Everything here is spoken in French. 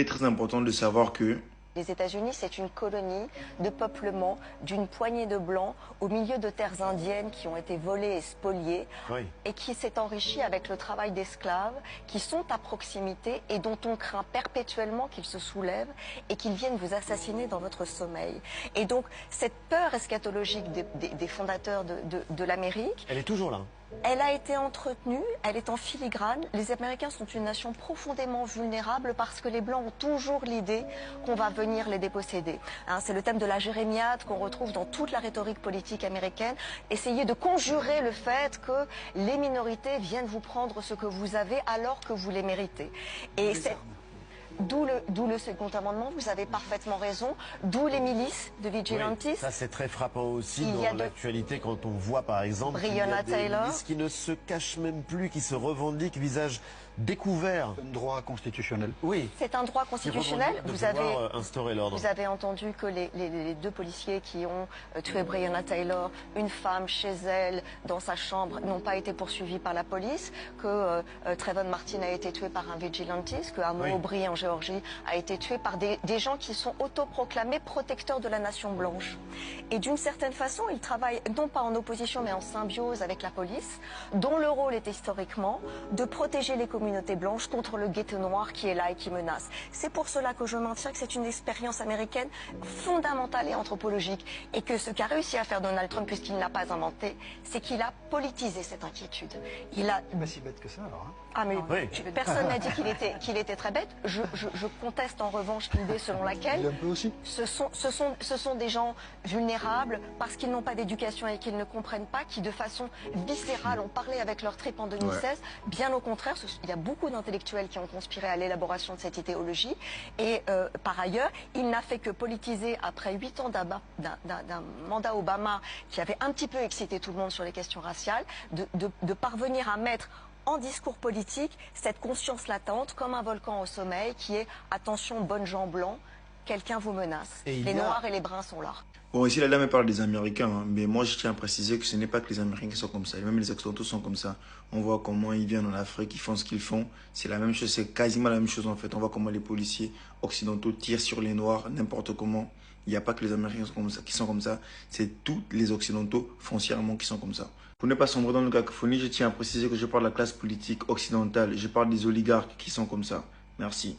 C'est très important de savoir que Les États-Unis, c'est une colonie de peuplement d'une poignée de blancs au milieu de terres indiennes qui ont été volées et spoliées et qui s'est enrichie avec le travail d'esclaves qui sont à proximité et dont on craint perpétuellement qu'ils se soulèvent et qu'ils viennent vous assassiner dans votre sommeil. Et donc, cette peur eschatologique des fondateurs de l'Amérique... Elle est toujours là. Elle a été entretenue, elle est en filigrane. Les Américains sont une nation profondément vulnérable parce que les Blancs ont toujours l'idée qu'on va venir les déposséder. Hein, c'est le thème de la jérémiade qu'on retrouve dans toute la rhétorique politique américaine. Essayez de conjurer le fait que les minorités viennent vous prendre ce que vous avez alors que vous les méritez. Et c'est... D'où le second amendement, vous avez parfaitement raison, d'où les milices de vigilantes. Oui, ça c'est très frappant aussi dans l'actualité quand on voit par exemple Breonna Taylor, milices qui ne se cachent même plus, qui se revendiquent visage découvert. C'est un droit constitutionnel. Oui. C'est un droit constitutionnel. Vous instaurer l'ordre. Vous avez entendu que les deux policiers qui ont tué Breonna Taylor, une femme chez elle, dans sa chambre, n'ont pas été poursuivis par la police, que Trayvon Martin a été tué par un vigilantiste, que Amo Aubry en Géorgie a été tué par des gens qui sont autoproclamés protecteurs de la nation blanche. Et d'une certaine façon, ils travaillent non pas en opposition mais en symbiose avec la police, dont le rôle est historiquement de protéger les communautés blanches contre le ghetto noir qui est là et qui menace. C'est pour cela que je maintiens que c'est une expérience américaine fondamentale et anthropologique et que ce qu'a réussi à faire Donald Trump, puisqu'il ne l'a pas inventé, c'est qu'il a politisé cette inquiétude. Il a... C'est pas si bête que ça alors. Hein. Ah mais personne n'a dit qu'il était très bête. Je conteste en revanche l'idée selon laquelle un peu aussi. Ce sont des gens vulnérables parce qu'ils n'ont pas d'éducation et qu'ils ne comprennent pas, qui de façon viscérale ont parlé avec leur trip en 2016. Bien au contraire, il y a beaucoup d'intellectuels qui ont conspiré à l'élaboration de cette idéologie. Et par ailleurs, il n'a fait que politiser après 8 ans d'un mandat Obama qui avait un petit peu excité tout le monde sur les questions raciales, de parvenir à mettre en discours politique cette conscience latente comme un volcan au sommeil qui est « attention, bonnes gens blancs, quelqu'un vous menace ». Les noirs et les bruns sont là. Bon, ici la dame parle des Américains, hein, mais moi je tiens à préciser que ce n'est pas que les Américains qui sont comme ça, même les Occidentaux sont comme ça. On voit comment ils viennent en Afrique, ils font ce qu'ils font, c'est la même chose, c'est quasiment la même chose en fait. On voit comment les policiers occidentaux tirent sur les Noirs, n'importe comment. Il n'y a pas que les Américains qui sont comme ça, c'est tous les Occidentaux foncièrement qui sont comme ça. Pour ne pas sombrer dans le cacophonie, je tiens à préciser que je parle de la classe politique occidentale, je parle des oligarques qui sont comme ça. Merci.